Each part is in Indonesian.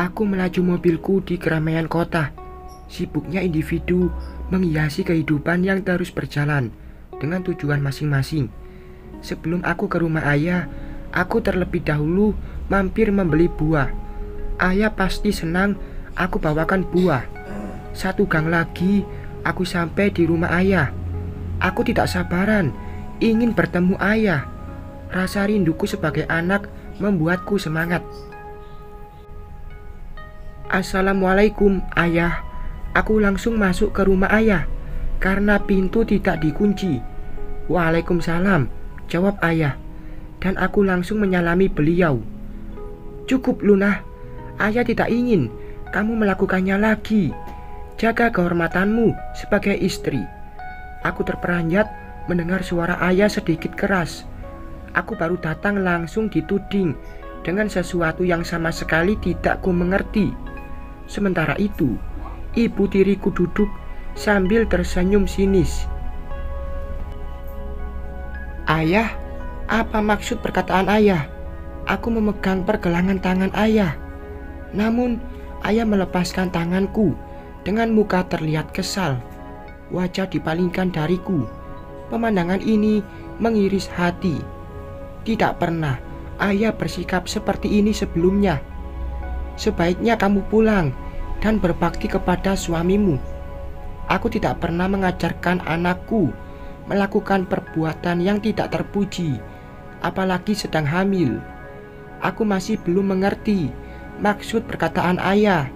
Aku melaju mobilku di keramaian kota. Sibuknya individu menghiasi kehidupan yang terus berjalan dengan tujuan masing-masing. Sebelum aku ke rumah ayah, aku terlebih dahulu mampir membeli buah. Ayah pasti senang aku bawakan buah. Satu gang lagi, aku sampai di rumah ayah. Aku tidak sabaran ingin bertemu ayah. Rasa rinduku sebagai anak membuatku semangat. Assalamualaikum, ayah. Aku langsung masuk ke rumah ayah karena pintu tidak dikunci. Waalaikumsalam, jawab ayah. Dan aku langsung menyalami beliau. Cukup, Luna. Ayah tidak ingin kamu melakukannya lagi. Jaga kehormatanmu sebagai istri. Aku terperanjat mendengar suara ayah sedikit keras. Aku baru datang langsung dituding dengan sesuatu yang sama sekali tidak ku mengerti. Sementara itu, ibu tiriku duduk sambil tersenyum sinis. Ayah, apa maksud perkataan ayah? Aku memegang pergelangan tangan ayah. Namun, ayah melepaskan tanganku dengan muka terlihat kesal. Wajah dipalingkan dariku. Pemandangan ini mengiris hati. Tidak pernah ayah bersikap seperti ini sebelumnya. Sebaiknya kamu pulang dan berbakti kepada suamimu. Aku tidak pernah mengajarkan anakku melakukan perbuatan yang tidak terpuji, apalagi sedang hamil. Aku masih belum mengerti maksud perkataan ayah.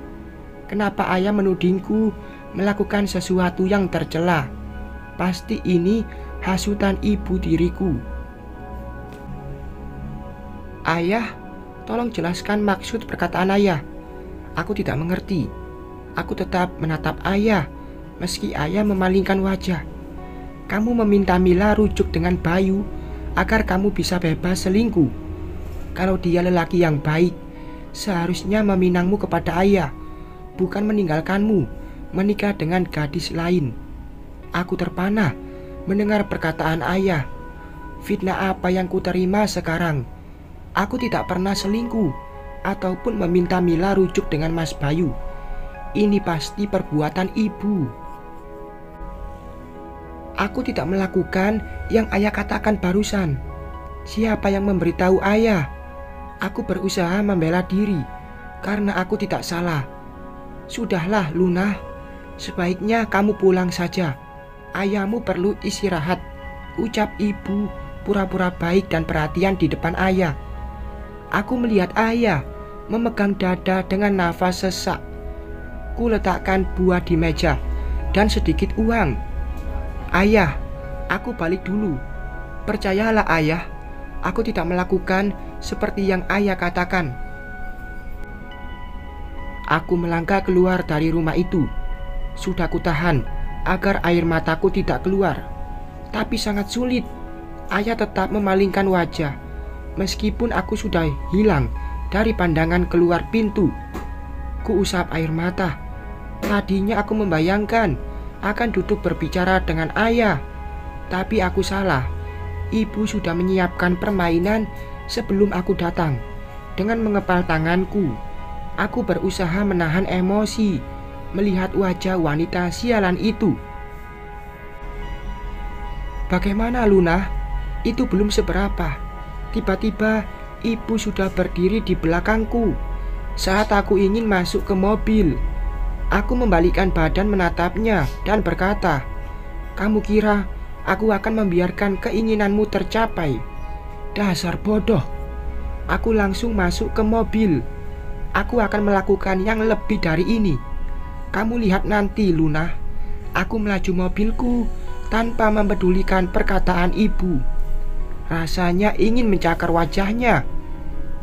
Kenapa ayah menudingku melakukan sesuatu yang tercela? Pasti ini hasutan ibu tiriku. Ayah, tolong jelaskan maksud perkataan ayah. Aku tidak mengerti. Aku tetap menatap ayah, meski ayah memalingkan wajah. Kamu meminta Mila rujuk dengan Bayu agar kamu bisa bebas selingkuh. Kalau dia lelaki yang baik, seharusnya meminangmu kepada ayah, bukan meninggalkanmu menikah dengan gadis lain. Aku terpana mendengar perkataan ayah. Fitnah apa yang kuterima sekarang? Aku tidak pernah selingkuh ataupun meminta Mila rujuk dengan Mas Bayu. Ini pasti perbuatan ibu. Aku tidak melakukan yang ayah katakan barusan. Siapa yang memberitahu ayah? Aku berusaha membela diri karena aku tidak salah. Sudahlah, Luna. Sebaiknya kamu pulang saja. Ayahmu perlu istirahat, ucap ibu pura-pura baik dan perhatian di depan ayah. Aku melihat ayah memegang dada dengan nafas sesak. Ku letakkan buah di meja dan sedikit uang. Ayah, aku balik dulu. Percayalah ayah, aku tidak melakukan seperti yang ayah katakan. Aku melangkah keluar dari rumah itu. Sudah kutahan agar air mataku tidak keluar, tapi sangat sulit. Ayah tetap memalingkan wajah, meskipun aku sudah hilang dari pandangan keluar pintu. Kuusap air mata. Tadinya aku membayangkan akan duduk berbicara dengan ayah, tapi aku salah. Ibu sudah menyiapkan permainan sebelum aku datang. Dengan mengepal tanganku, aku berusaha menahan emosi melihat wajah wanita sialan itu. Bagaimana, Luna? Itu belum seberapa. Tiba-tiba ibu sudah berdiri di belakangku. Saat aku ingin masuk ke mobil, aku membalikkan badan menatapnya dan berkata, "Kamu kira aku akan membiarkan keinginanmu tercapai? Dasar bodoh." Aku langsung masuk ke mobil. Aku akan melakukan yang lebih dari ini. Kamu lihat nanti, Luna. Aku melaju mobilku tanpa mempedulikan perkataan ibu. Rasanya ingin mencakar wajahnya.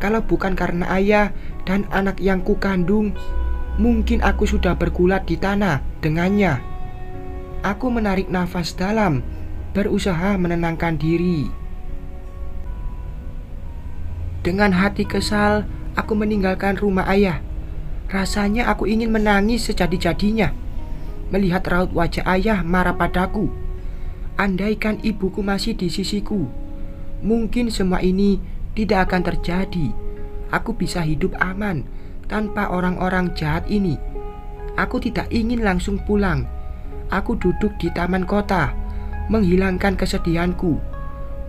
Kalau bukan karena ayah dan anak yang kukandung, mungkin aku sudah bergulat di tanah dengannya. Aku menarik nafas dalam, berusaha menenangkan diri. Dengan hati kesal, aku meninggalkan rumah ayah. Rasanya aku ingin menangis sejadi-jadinya melihat raut wajah ayah marah padaku. Andaikan ibuku masih di sisiku, mungkin semua ini tidak akan terjadi. Aku bisa hidup aman tanpa orang-orang jahat ini. Aku tidak ingin langsung pulang. Aku duduk di taman kota, menghilangkan kesedihanku.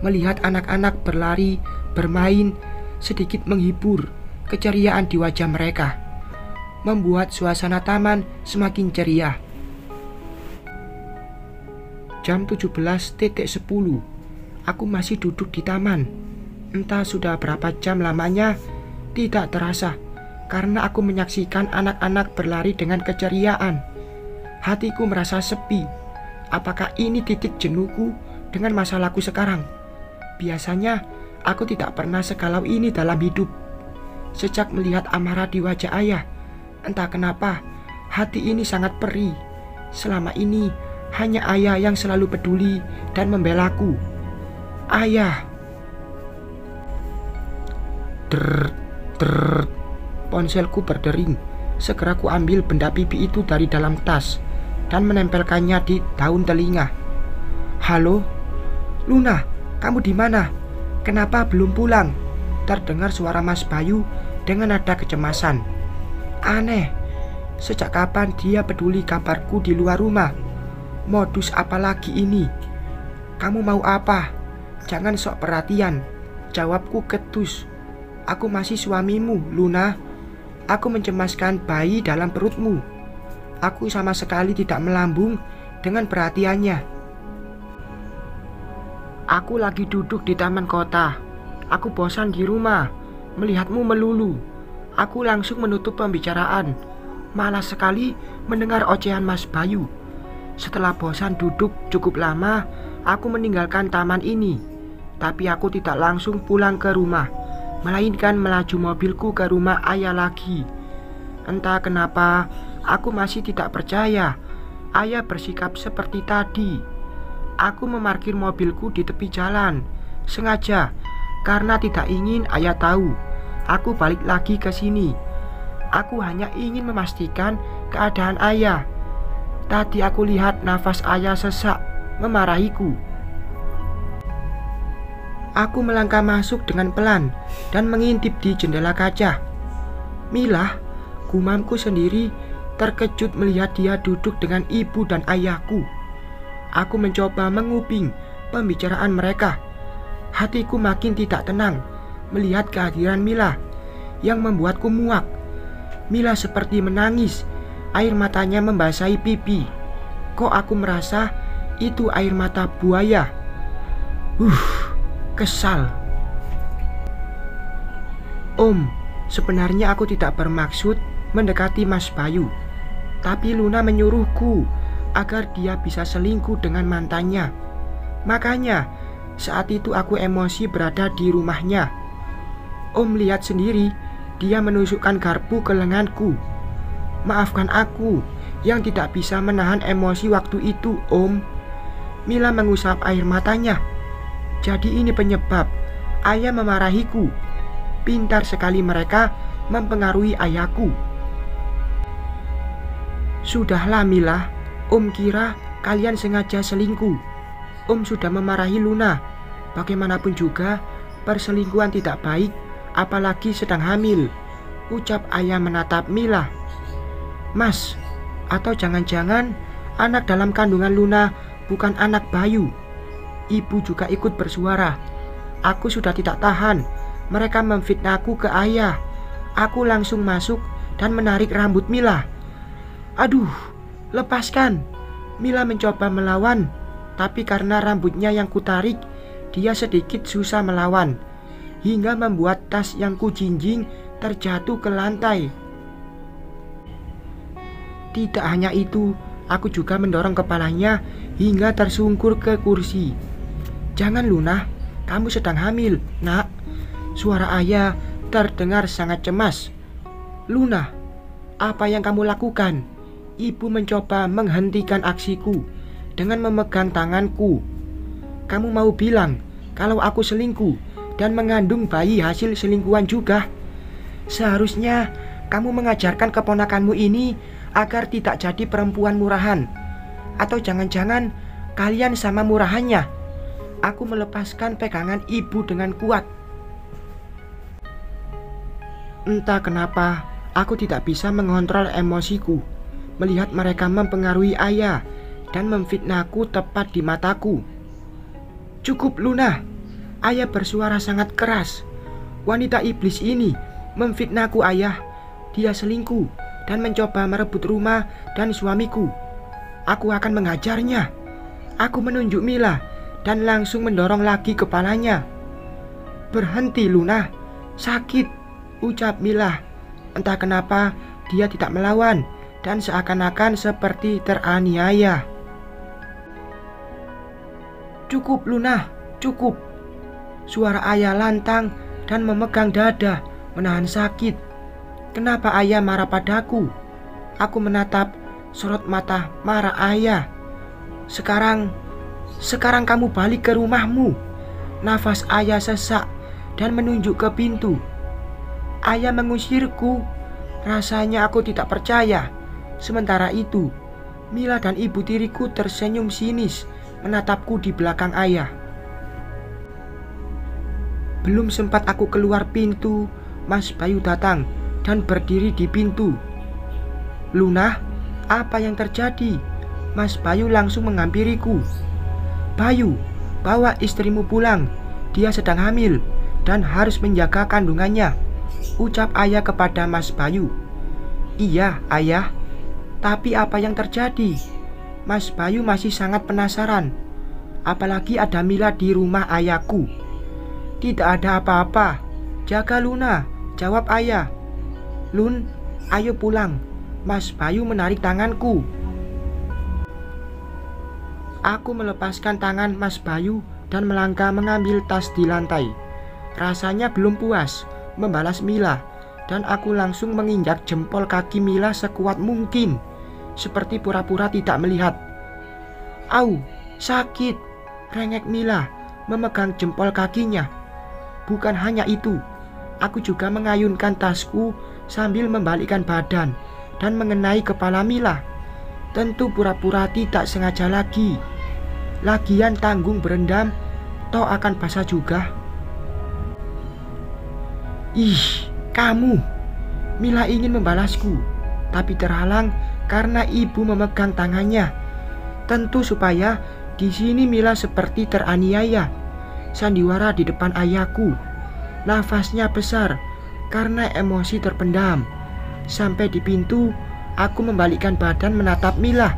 Melihat anak-anak berlari, bermain, sedikit menghibur keceriaan di wajah mereka, membuat suasana taman semakin ceria. Jam 17.10, aku masih duduk di taman. Entah sudah berapa jam lamanya, tidak terasa, karena aku menyaksikan anak-anak berlari dengan keceriaan. Hatiku merasa sepi. Apakah ini titik jenuhku dengan masalahku sekarang? Biasanya aku tidak pernah sekalau ini dalam hidup. Sejak melihat amarah di wajah ayah, entah kenapa hati ini sangat perih. Selama ini hanya ayah yang selalu peduli dan membelaku. Ayah. Ponselku berdering. Segera ku ambil benda pipi itu dari dalam tas dan menempelkannya di daun telinga. Halo, Luna, kamu di mana? Kenapa belum pulang? Terdengar suara Mas Bayu dengan nada kecemasan. Aneh, sejak kapan dia peduli kabarku di luar rumah? Modus apa lagi ini? Kamu mau apa? Jangan sok perhatian. Jawabku ketus. Aku masih suamimu, Luna. Aku mencemaskan bayi dalam perutmu. Aku sama sekali tidak melambung dengan perhatiannya. Aku lagi duduk di taman kota. Aku bosan di rumah, melihatmu melulu. Aku langsung menutup pembicaraan. Malas sekali mendengar ocehan Mas Bayu. Setelah bosan duduk cukup lama, aku meninggalkan taman ini. Tapi aku tidak langsung pulang ke rumah, melainkan melaju mobilku ke rumah ayah lagi. Entah kenapa, aku masih tidak percaya ayah bersikap seperti tadi. Aku memarkir mobilku di tepi jalan, sengaja, karena tidak ingin ayah tahu. Aku balik lagi ke sini. Aku hanya ingin memastikan keadaan ayah. Tadi aku lihat nafas ayah sesak, memarahiku. Aku melangkah masuk dengan pelan dan mengintip di jendela kaca. Mila, gumamku sendiri, terkejut melihat dia duduk dengan ibu dan ayahku. Aku mencoba menguping pembicaraan mereka. Hatiku makin tidak tenang melihat kehadiran Mila yang membuatku muak. Mila seperti menangis, air matanya membasahi pipi. Kok aku merasa itu air mata buaya. Kesal. Om, sebenarnya aku tidak bermaksud mendekati Mas Bayu. Tapi Luna menyuruhku agar dia bisa selingkuh dengan mantannya. Makanya saat itu aku emosi berada di rumahnya. Om lihat sendiri, dia menusukkan garpu ke lenganku. Maafkan aku yang tidak bisa menahan emosi waktu itu, Om. Mila mengusap air matanya. Jadi ini penyebab ayah memarahiku. Pintar sekali mereka mempengaruhi ayahku. Sudahlah Mila, Om kira kalian sengaja selingkuh. Om sudah memarahi Luna. Bagaimanapun juga perselingkuhan tidak baik, apalagi sedang hamil, ucap ayah menatap Mila. Mas, atau jangan-jangan anak dalam kandungan Luna bukan anak Bayu? Ibu juga ikut bersuara. Aku sudah tidak tahan. Mereka memfitnahku ke ayah. Aku langsung masuk dan menarik rambut Mila. Aduh, lepaskan. Mila mencoba melawan, tapi karena rambutnya yang kutarik, dia sedikit susah melawan, hingga membuat tas yang kujinjing terjatuh ke lantai. Tidak hanya itu, aku juga mendorong kepalanya hingga tersungkur ke kursi. Jangan Luna, kamu sedang hamil, nak. Suara ayah terdengar sangat cemas. Luna, apa yang kamu lakukan? Ibu mencoba menghentikan aksiku dengan memegang tanganku. Kamu mau bilang kalau aku selingkuh dan mengandung bayi hasil selingkuhan juga? Seharusnya kamu mengajarkan keponakanmu ini agar tidak jadi perempuan murahan. Atau jangan-jangan kalian sama murahannya? Aku melepaskan pegangan ibu dengan kuat. Entah kenapa Aku tidak bisa mengontrol emosiku melihat mereka mempengaruhi ayah dan memfitnahku tepat di mataku. Cukup Luna, ayah bersuara sangat keras. Wanita iblis ini memfitnahku ayah. Dia selingkuh dan mencoba merebut rumah dan suamiku. Aku akan menghajarnya. Aku menunjuk Mila dan langsung mendorong lagi kepalanya. Berhenti Luna, sakit, ucap Mila. Entah kenapa dia tidak melawan dan seakan-akan seperti teraniaya. Cukup Luna, cukup. Suara ayah lantang dan memegang dada, menahan sakit. Kenapa ayah marah padaku? Aku menatap sorot mata marah ayah. Sekarang kamu balik ke rumahmu. Nafas ayah sesak dan menunjuk ke pintu. Ayah mengusirku. Rasanya aku tidak percaya. Sementara itu, Mila dan ibu tiriku tersenyum sinis menatapku di belakang ayah. Belum sempat aku keluar pintu, Mas Bayu datang dan berdiri di pintu. Luna, apa yang terjadi? Mas Bayu langsung menghampiriku. Bayu, bawa istrimu pulang. Dia sedang hamil dan harus menjaga kandungannya, ucap ayah kepada Mas Bayu. Iya, ayah. Tapi apa yang terjadi? Mas Bayu masih sangat penasaran. Apalagi ada Mila di rumah ayahku. Tidak ada apa-apa. Jaga Luna, jawab ayah. Lun, ayo pulang. Mas Bayu menarik tanganku. Aku melepaskan tangan Mas Bayu dan melangkah mengambil tas di lantai. Rasanya belum puas membalas Mila, dan aku langsung menginjak jempol kaki Mila sekuat mungkin, seperti pura-pura tidak melihat. Au, sakit, rengek Mila memegang jempol kakinya. Bukan hanya itu, aku juga mengayunkan tasku sambil membalikkan badan dan mengenai kepala Mila. Tentu pura-pura tidak sengaja lagi. Lagian tanggung berendam, toh akan basah juga. Ih, kamu! Mila ingin membalasku, tapi terhalang karena ibu memegang tangannya. Tentu supaya di sini Mila seperti teraniaya. Sandiwara di depan ayahku. Nafasnya besar karena emosi terpendam. Sampai di pintu, aku membalikkan badan menatap Mila.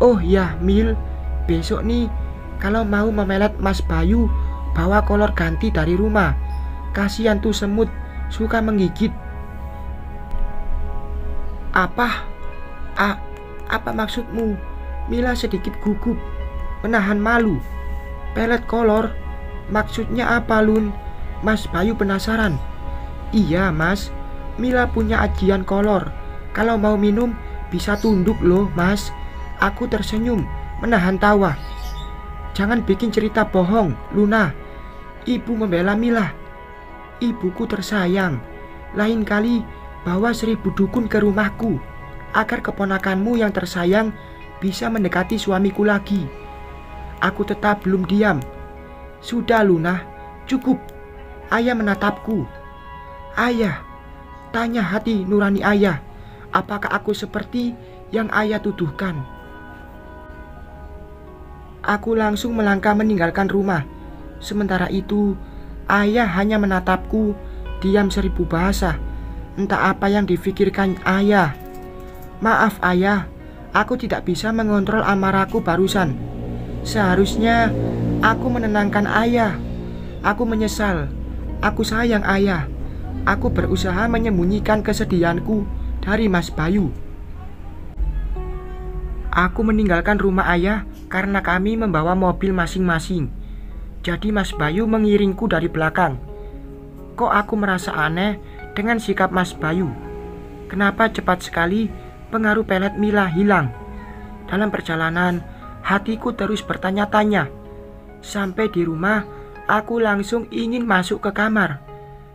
Oh ya, Mil, besok nih kalau mau memelet Mas Bayu, bawa kolor ganti dari rumah. Kasihan tuh semut, suka menggigit. Apa maksudmu? Mila sedikit gugup, menahan malu. Pelet kolor? Maksudnya apa, Lun? Mas Bayu penasaran. Iya, Mas. Mila punya ajian kolor. Kalau mau minum, bisa tunduk loh, Mas. Aku tersenyum, menahan tawa. Jangan bikin cerita bohong, Luna. Ibu membela Mila. Ibuku tersayang. Lain kali bawa 1000 dukun ke rumahku, agar keponakanmu yang tersayang bisa mendekati suamiku lagi. Aku tetap belum diam. Sudah Luna, cukup. Ayah menatapku. Ayah, tanya hati nurani ayah, apakah aku seperti yang ayah tuduhkan? Aku langsung melangkah meninggalkan rumah. Sementara itu, ayah hanya menatapku, diam 1000 bahasa. Entah apa yang difikirkan ayah. Maaf ayah, aku tidak bisa mengontrol amarahku barusan. Seharusnya aku menenangkan ayah. Aku menyesal. Aku sayang ayah. Aku berusaha menyembunyikan kesedihanku dari Mas Bayu. Aku meninggalkan rumah ayah karena kami membawa mobil masing-masing. Jadi Mas Bayu mengiringku dari belakang. Kok aku merasa aneh dengan sikap Mas Bayu? Kenapa cepat sekali pengaruh pelet Mila hilang? Dalam perjalanan, hatiku terus bertanya-tanya. Sampai di rumah, aku langsung ingin masuk ke kamar.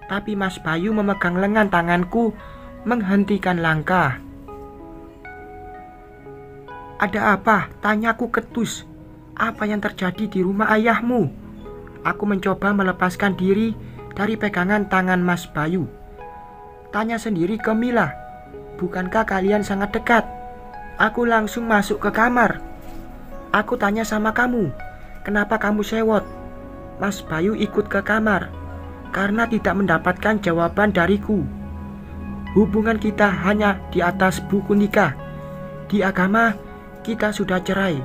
Tapi Mas Bayu memegang lengan tanganku, menghentikan langkah. Ada apa? Tanyaku ketus. Apa yang terjadi di rumah ayahmu? Aku mencoba melepaskan diri dari pegangan tangan Mas Bayu. Tanya sendiri ke Mila. Bukankah kalian sangat dekat? Aku langsung masuk ke kamar. Aku tanya sama kamu, kenapa kamu sewot? Mas Bayu ikut ke kamar karena tidak mendapatkan jawaban dariku. Hubungan kita hanya di atas buku nikah. Di agama kita sudah cerai.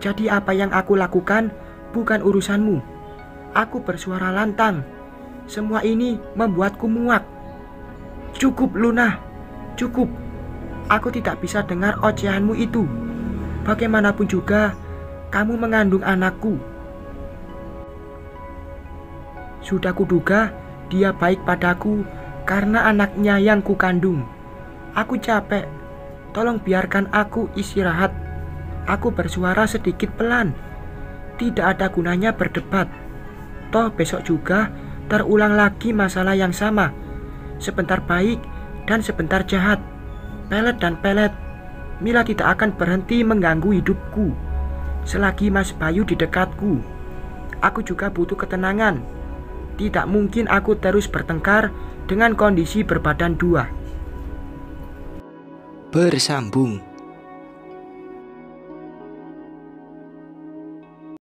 Jadi apa yang aku lakukan bukan urusanmu. Aku bersuara lantang. Semua ini membuatku muak. Cukup Luna, cukup. Aku tidak bisa dengar ocehanmu itu. Bagaimanapun juga kamu mengandung anakku. Sudah kuduga dia baik padaku karena anaknya yang kukandung. Aku capek. Tolong biarkan aku istirahat. Aku bersuara sedikit pelan. Tidak ada gunanya berdebat. Toh besok juga terulang lagi masalah yang sama. Sebentar baik dan sebentar jahat. Pelet dan pelet. Mila tidak akan berhenti mengganggu hidupku selagi Mas Bayu di dekatku. Aku juga butuh ketenangan. Tidak mungkin aku terus bertengkar dengan kondisi berbadan dua. Bersambung.